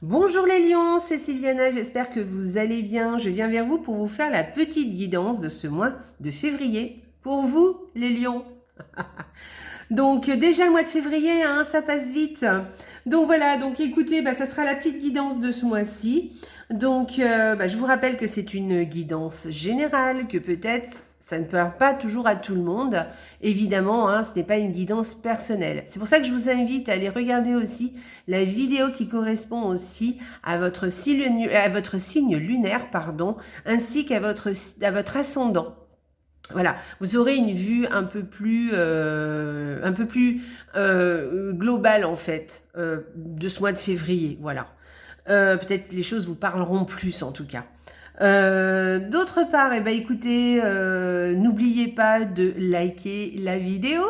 Bonjour les lions, c'est Sylviana, j'espère que vous allez bien. Je viens vers vous pour vous faire la petite guidance de ce mois de février. Pour vous les lions. Donc déjà le mois de février, hein, ça passe vite. Donc voilà, donc écoutez, ça sera la petite guidance de ce mois-ci. Donc je vous rappelle que c'est une guidance générale, que peut-être ça ne parle pas toujours à tout le monde. Évidemment, hein, ce n'est pas une guidance personnelle. C'est pour ça que je vous invite à aller regarder aussi la vidéo qui correspond aussi à votre signe lunaire, pardon, ainsi qu'à votre ascendant. Voilà, vous aurez une vue un peu plus globale en fait de ce mois de février. Voilà, peut-être que les choses vous parleront plus en tout cas. D'autre part, écoutez, n'oubliez pas de liker la vidéo,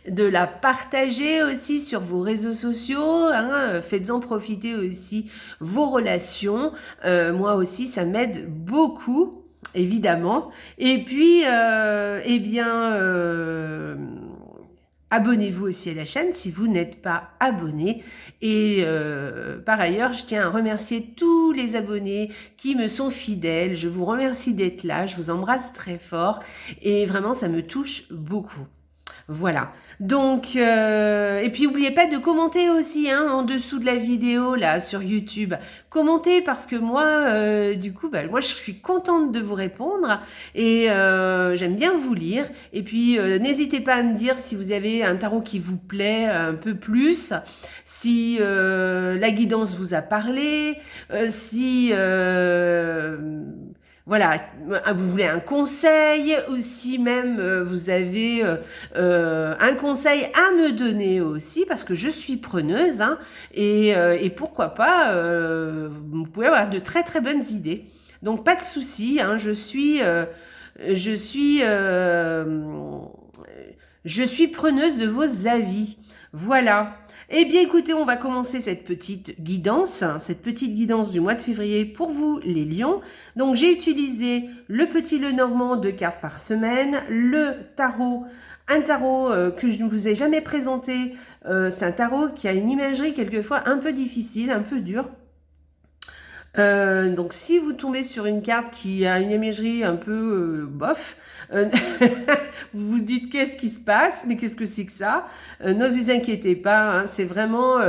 de la partager aussi sur vos réseaux sociaux, hein, faites-en profiter aussi vos relations. Moi aussi, ça m'aide beaucoup. Évidemment. Et puis, abonnez-vous aussi à la chaîne si vous n'êtes pas abonné. Et par ailleurs, je tiens à remercier tous les abonnés qui me sont fidèles. Je vous remercie d'être là. Je vous embrasse très fort. Et vraiment, ça me touche beaucoup. Voilà. Donc, et puis n'oubliez pas de commenter aussi hein, en dessous de la vidéo là sur YouTube. Commentez parce que moi, du coup, moi je suis contente de vous répondre et j'aime bien vous lire. Et puis n'hésitez pas à me dire si vous avez un tarot qui vous plaît un peu plus, si la guidance vous a parlé, si voilà, vous voulez un conseil aussi même, vous avez un conseil à me donner aussi parce que je suis preneuse hein, et pourquoi pas, vous pouvez avoir de très très bonnes idées. Donc pas de souci, hein, je suis preneuse de vos avis. Voilà. Eh bien écoutez, on va commencer cette petite guidance du mois de février pour vous les lions. Donc j'ai utilisé le petit Lenormand 2 cartes par semaine, un tarot que je ne vous ai jamais présenté. C'est un tarot qui a une imagerie quelquefois un peu difficile, un peu dure. Donc si vous tombez sur une carte qui a une imagerie un peu bof, vous vous dites qu'est-ce qui se passe, mais qu'est-ce que c'est que ça, ne vous inquiétez pas, hein, c'est vraiment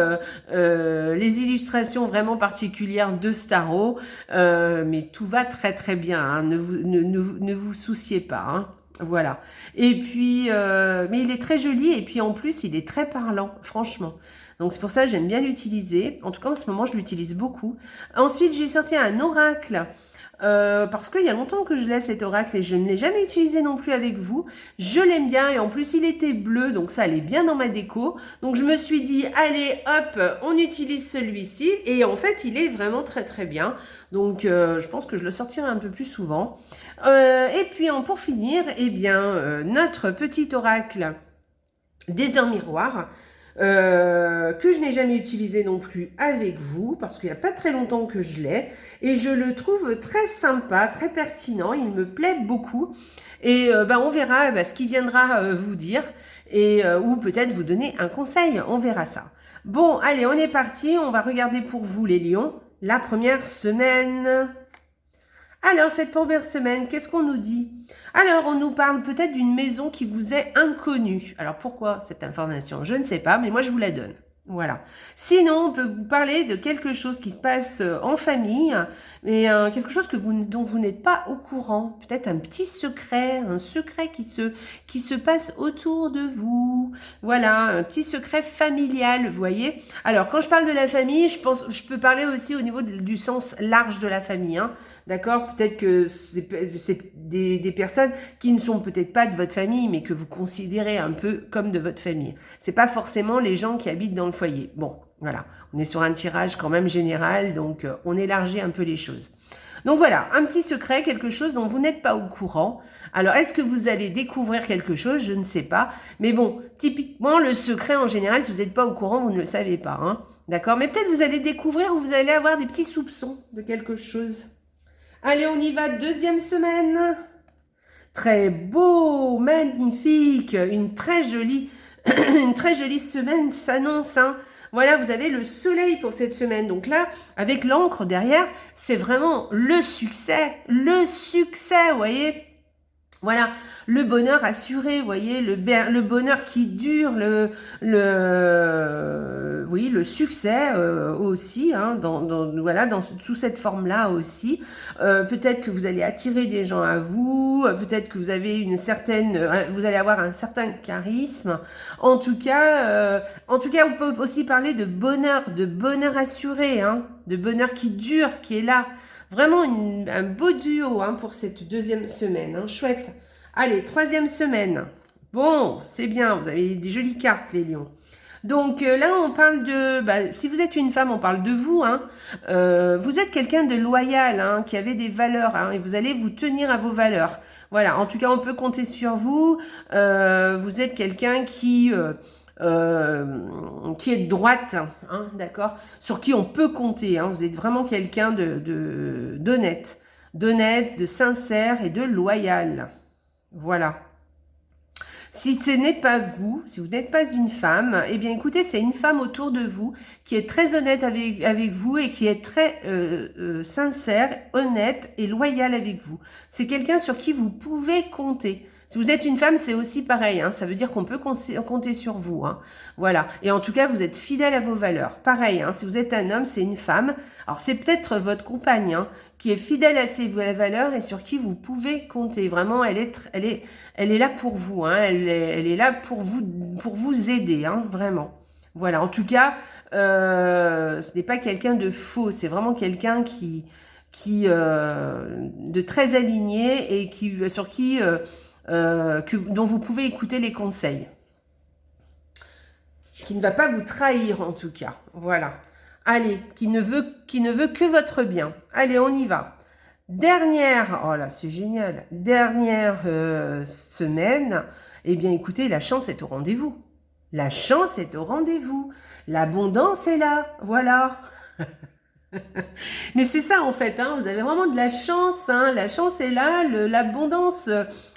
les illustrations vraiment particulières de ce tarot, mais tout va très très bien, hein, ne vous souciez pas. Hein. Voilà. Et puis, mais il est très joli et puis en plus, il est très parlant, franchement. Donc c'est pour ça que j'aime bien l'utiliser. En tout cas, en ce moment, je l'utilise beaucoup. Ensuite, j'ai sorti un oracle. Parce qu'il y a longtemps que je l'ai cet oracle et je ne l'ai jamais utilisé non plus avec vous. Je l'aime bien et en plus il était bleu donc ça allait bien dans ma déco. Donc je me suis dit allez hop on utilise celui-ci et en fait il est vraiment très très bien. Donc je pense que je le sortirai un peu plus souvent. Et puis pour finir, notre petit oracle des heures miroirs. Que je n'ai jamais utilisé non plus avec vous parce qu'il n'y a pas très longtemps que je l'ai et je le trouve très sympa, très pertinent, il me plaît beaucoup et on verra ce qu'il viendra vous dire et ou peut-être vous donner un conseil, on verra ça. Bon, allez, on est parti, on va regarder pour vous les lions la première semaine. Alors, cette première semaine, qu'est-ce qu'on nous dit? Alors, on nous parle peut-être d'une maison qui vous est inconnue. Alors, pourquoi cette information? Je ne sais pas, mais moi, je vous la donne. Voilà. Sinon, on peut vous parler de quelque chose qui se passe en famille, mais quelque chose dont vous n'êtes pas au courant. Peut-être un petit secret, un secret qui se passe autour de vous. Voilà, un petit secret familial, vous voyez. Alors, quand je parle de la famille, je peux parler aussi au niveau du sens large de la famille, hein. D'accord? Peut-être que c'est des personnes qui ne sont peut-être pas de votre famille, mais que vous considérez un peu comme de votre famille. C'est pas forcément les gens qui habitent dans le foyer. Bon, voilà. On est sur un tirage quand même général, donc on élargit un peu les choses. Donc voilà, un petit secret, quelque chose dont vous n'êtes pas au courant. Alors, est-ce que vous allez découvrir quelque chose? Je ne sais pas. Mais bon, typiquement, le secret, en général, si vous n'êtes pas au courant, vous ne le savez pas. Hein. D'accord? Mais peut-être vous allez découvrir ou vous allez avoir des petits soupçons de quelque chose. Allez, on y va, deuxième semaine. Très beau, magnifique, une très jolie semaine s'annonce. Hein. Voilà, vous avez le soleil pour cette semaine. Donc là, avec l'encre derrière, c'est vraiment le succès, vous voyez. Voilà, le bonheur assuré, vous voyez, le bonheur qui dure, oui, le succès aussi, hein, voilà, sous cette forme-là aussi. Peut-être que vous allez attirer des gens à vous, peut-être que vous avez vous allez avoir un certain charisme. En tout cas, on peut aussi parler de bonheur assuré, hein, de bonheur qui dure, qui est là. Vraiment un beau duo hein, pour cette deuxième semaine, hein, chouette. Allez, troisième semaine. Bon, c'est bien, vous avez des jolies cartes les lions. Donc là, on parle si vous êtes une femme, on parle de vous. Hein. Vous êtes quelqu'un de loyal, hein, qui avait des valeurs, hein, et vous allez vous tenir à vos valeurs. Voilà, en tout cas, on peut compter sur vous. Vous êtes quelqu'un qui est de droite, hein, d'accord, sur qui on peut compter. Hein, vous êtes vraiment quelqu'un d'honnête, de sincère et de loyal. Voilà. Si ce n'est pas vous, si vous n'êtes pas une femme, eh bien écoutez, c'est une femme autour de vous qui est très honnête avec vous et qui est très sincère, honnête et loyale avec vous. C'est quelqu'un sur qui vous pouvez compter. Si vous êtes une femme, c'est aussi pareil, hein, ça veut dire qu'on peut compter sur vous. Hein. Voilà. Et en tout cas, vous êtes fidèle à vos valeurs. Pareil, hein, si vous êtes un homme, c'est une femme. Alors, c'est peut-être votre compagne hein, qui est fidèle à ses valeurs et sur qui vous pouvez compter. Vraiment, elle est là pour vous. Hein, elle est là pour vous aider, hein, vraiment. Voilà. En tout cas, ce n'est pas quelqu'un de faux. C'est vraiment quelqu'un de très aligné et sur qui... dont vous pouvez écouter les conseils. Qui ne va pas vous trahir en tout cas. Voilà. Allez, qui ne veut que votre bien. Allez, on y va. Dernière, oh là, c'est génial. Dernière semaine, eh bien écoutez, la chance est au rendez-vous. La chance est au rendez-vous. L'abondance est là. Voilà. Mais c'est ça en fait, hein, vous avez vraiment de la chance, hein, la chance est là, l'abondance,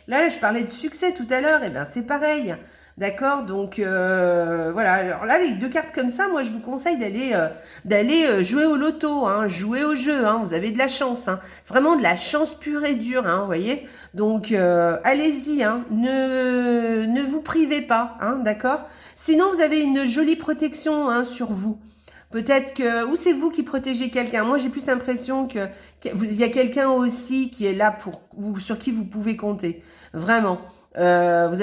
là je parlais de succès tout à l'heure, et bien c'est pareil, d'accord, donc voilà, alors là avec deux cartes comme ça, moi je vous conseille d'aller jouer au loto, hein, jouer au jeu, hein, vous avez de la chance, hein, vraiment de la chance pure et dure, hein, vous voyez, donc allez-y, hein, ne vous privez pas, hein, d'accord, sinon vous avez une jolie protection hein, sur vous. Peut-être que, ou c'est vous qui protégez quelqu'un. Moi, j'ai plus l'impression il y a quelqu'un aussi qui est là pour vous, sur qui vous pouvez compter. Vraiment. Vous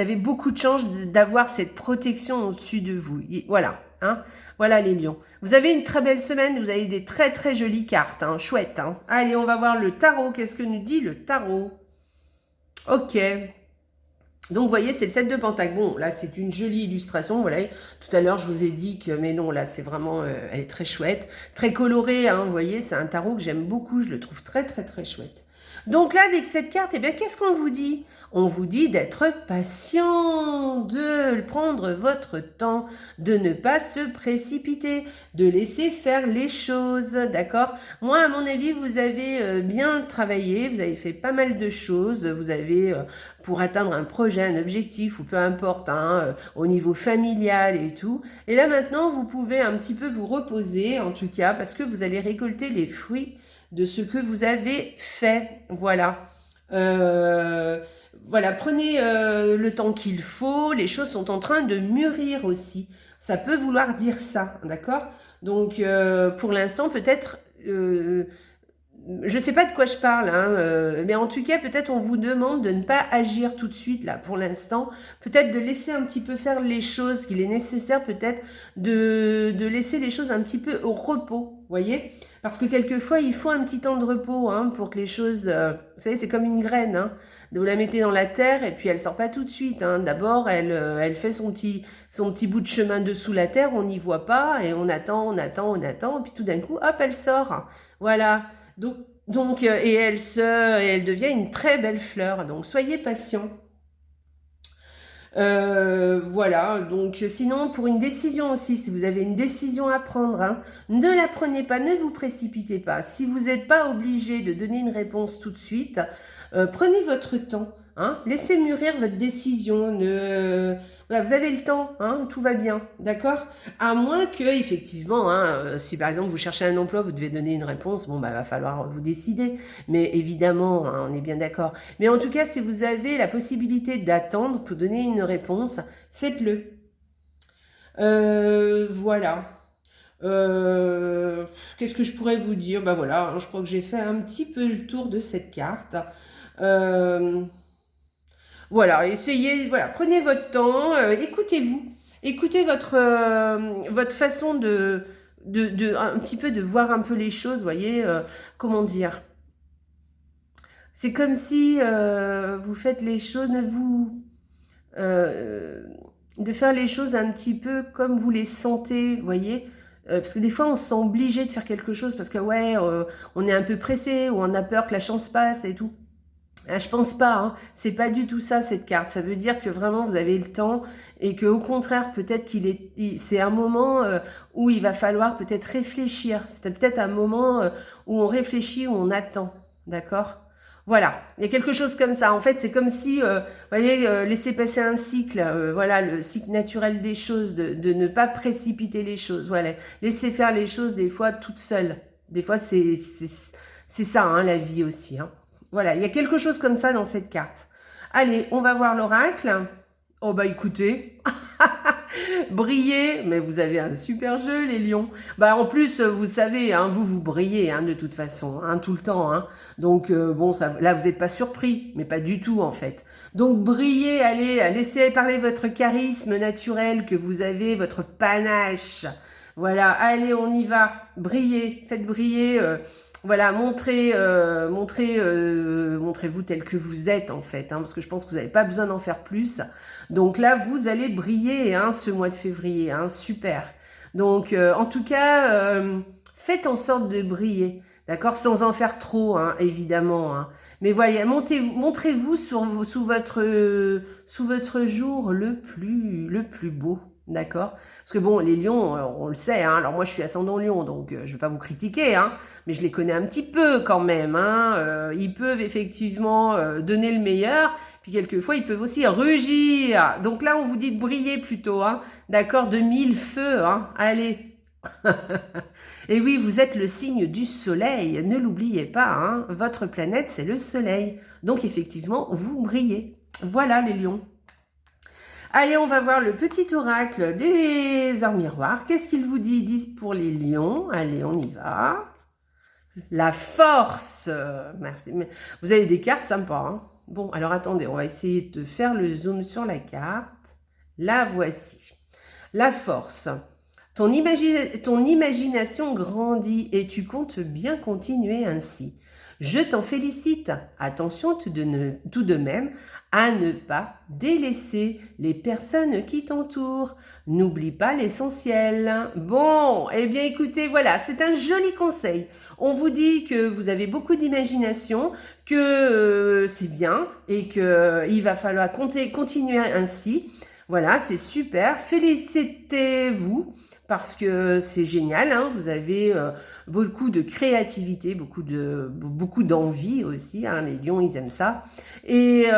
avez beaucoup de chance d'avoir cette protection au-dessus de vous. Voilà. Hein. Voilà les lions. Vous avez une très belle semaine. Vous avez des très très jolies cartes. Hein. Chouette. Hein. Allez, on va voir le tarot. Qu'est-ce que nous dit le tarot? Ok. Donc, vous voyez, c'est le 7 de Pentacle. Bon, là, c'est une jolie illustration. Voilà. Tout à l'heure, je vous ai dit que... Mais non, là, c'est vraiment... elle est très chouette. Très colorée, hein, vous voyez. C'est un tarot que j'aime beaucoup. Je le trouve très, très, très chouette. Donc là, avec cette carte, eh bien, qu'est-ce qu'on vous dit? On vous dit d'être patient, de prendre votre temps, de ne pas se précipiter, de laisser faire les choses, d'accord? Moi, à mon avis, vous avez bien travaillé, vous avez fait pas mal de choses, vous avez, pour atteindre un projet, un objectif, ou peu importe, hein, au niveau familial et tout. Et là, maintenant, vous pouvez un petit peu vous reposer, en tout cas, parce que vous allez récolter les fruits de ce que vous avez fait, voilà. Voilà, prenez le temps qu'il faut, les choses sont en train de mûrir aussi. Ça peut vouloir dire ça, d'accord? Donc, pour l'instant, peut-être, je ne sais pas de quoi je parle, hein, mais en tout cas, peut-être on vous demande de ne pas agir tout de suite, là, pour l'instant. Peut-être de laisser un petit peu faire les choses, qu'il est nécessaire peut-être de laisser les choses un petit peu au repos, vous voyez? Parce que quelquefois, il faut un petit temps de repos, hein, pour que les choses... vous savez, c'est comme une graine, hein. Vous la mettez dans la terre et puis elle sort pas tout de suite. Hein. D'abord, elle fait son petit bout de chemin dessous la terre, on n'y voit pas et on attend, et puis tout d'un coup, hop, elle sort. Voilà. Donc et elle devient une très belle fleur. Donc soyez patient. Voilà, donc sinon pour une décision aussi, si vous avez une décision à prendre, hein, ne la prenez pas, ne vous précipitez pas. Si vous n'êtes pas obligé de donner une réponse tout de suite, prenez votre temps, hein, laissez mûrir votre décision. Voilà, vous avez le temps, hein, tout va bien, d'accord? À moins que, effectivement, hein, si par exemple vous cherchez un emploi, vous devez donner une réponse, bon, bah, va falloir vous décider. Mais évidemment, hein, on est bien d'accord. Mais en tout cas, si vous avez la possibilité d'attendre pour donner une réponse, faites-le. Voilà. Qu'est-ce que je pourrais vous dire? Bah voilà, hein, je crois que j'ai fait un petit peu le tour de cette carte. Euh, voilà, essayez, voilà, prenez votre temps, écoutez-vous, écoutez votre façon un petit peu de voir un peu les choses, voyez, comment dire. C'est comme si vous faites les choses, euh, de faire les choses un petit peu comme vous les sentez, voyez. Parce que des fois, on se sent obligé de faire quelque chose parce que, ouais, on est un peu pressé ou on a peur que la chance passe et tout. Ah, je pense pas, hein. C'est pas du tout ça cette carte. Ça veut dire que vraiment vous avez le temps et que au contraire peut-être c'est un moment où il va falloir peut-être réfléchir. C'est peut-être un moment où on réfléchit, où on attend, d'accord? Voilà, il y a quelque chose comme ça. En fait, c'est comme si, vous voyez, laisser passer un cycle, voilà, le cycle naturel des choses, de ne pas précipiter les choses. Voilà, laisser faire les choses des fois toutes seules. Des fois, c'est ça, hein, la vie aussi, hein. Voilà, il y a quelque chose comme ça dans cette carte. Allez, on va voir l'oracle. Oh bah écoutez, brillez, mais vous avez un super jeu les lions. Bah en plus, vous savez, hein, vous brillez hein, de toute façon, hein, tout le temps. Hein. Donc bon, ça, là vous n'êtes pas surpris, mais pas du tout en fait. Donc brillez, allez, laissez parler votre charisme naturel que vous avez, votre panache. Voilà, allez, on y va. Brillez, faites briller. Voilà, montrez-vous tel que vous êtes en fait, hein, parce que je pense que vous n'avez pas besoin d'en faire plus. Donc là, vous allez briller hein, ce mois de février, hein, super. Donc en tout cas, faites en sorte de briller, d'accord, sans en faire trop, hein, évidemment. Hein. Mais voyez, montrez-vous sous votre jour le plus beau. D'accord? Parce que bon, les lions, on le sait, hein, alors moi je suis ascendant lion, donc je ne vais pas vous critiquer, hein, mais je les connais un petit peu quand même. Hein, ils peuvent effectivement donner le meilleur, puis quelquefois ils peuvent aussi rugir. Donc là, on vous dit de briller plutôt, hein, d'accord? De mille feux, hein, allez. Et oui, vous êtes le signe du soleil, ne l'oubliez pas, hein, votre planète c'est le soleil. Donc effectivement, vous brillez. Voilà les lions. Allez, on va voir le petit oracle des heures miroirs. Qu'est-ce qu'il vous dit? Ils disent pour les lions. Allez, on y va. La force. Vous avez des cartes sympas. Hein. Bon, alors attendez, on va essayer de faire le zoom sur la carte. La voici. La force. Ton imagination grandit et tu comptes bien continuer ainsi. Je t'en félicite. Attention tout de même à ne pas délaisser les personnes qui t'entourent. N'oublie pas l'essentiel. Bon, eh bien écoutez, voilà, c'est un joli conseil. On vous dit que vous avez beaucoup d'imagination, que c'est bien et qu'il va falloir continuer ainsi. Voilà, c'est super. Félicitez-vous parce que c'est génial, hein, vous avez beaucoup de créativité, beaucoup d'envie aussi, hein, les lions ils aiment ça, mais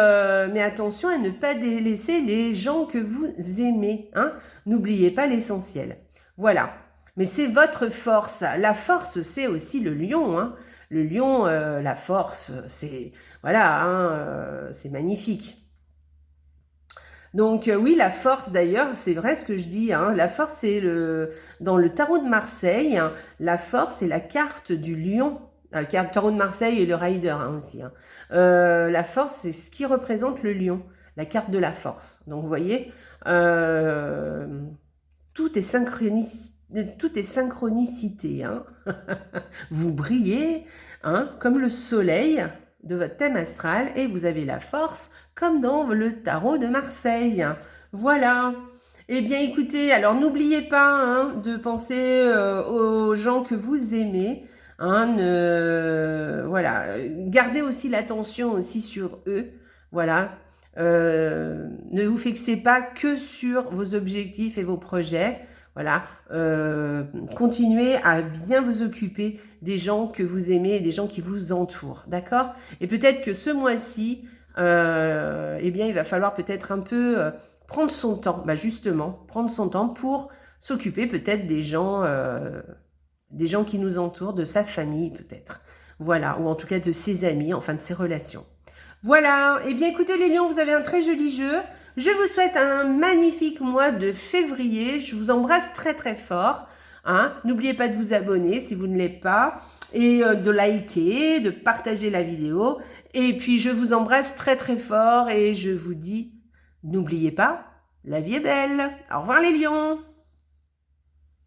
attention à ne pas délaisser les gens que vous aimez, hein, n'oubliez pas l'essentiel, voilà, mais c'est votre force, la force c'est aussi le lion, hein. Le lion, la force, c'est voilà, hein, c'est magnifique. Donc oui, la force d'ailleurs, c'est vrai ce que je dis, hein, la force c'est dans le tarot de Marseille, hein, la force c'est la carte du lion, le tarot de Marseille et le rider hein, aussi. Hein. La force c'est ce qui représente le lion, la carte de la force. Donc vous voyez, tout est synchronicité. Hein. Vous brillez hein, comme le soleil de votre thème astral et vous avez la force comme dans le tarot de Marseille. Voilà. Eh bien écoutez, alors n'oubliez pas hein, de penser aux gens que vous aimez. Hein, voilà. Gardez aussi l'attention aussi sur eux. Voilà. Ne vous fixez pas que sur vos objectifs et vos projets. Voilà, continuez à bien vous occuper des gens que vous aimez et des gens qui vous entourent, d'accord? Et peut-être que ce mois-ci, eh bien, il va falloir peut-être un peu prendre son temps, bah justement, prendre son temps pour s'occuper peut-être des gens qui nous entourent, de sa famille peut-être. Voilà, ou en tout cas de ses amis, enfin de ses relations. Voilà, et bien écoutez les lions, vous avez un très joli jeu. Je vous souhaite un magnifique mois de février. Je vous embrasse très très fort. Hein. N'oubliez pas de vous abonner si vous ne l'êtes pas. Et de liker, de partager la vidéo. Et puis je vous embrasse très très fort et je vous dis, n'oubliez pas, la vie est belle. Au revoir les lions.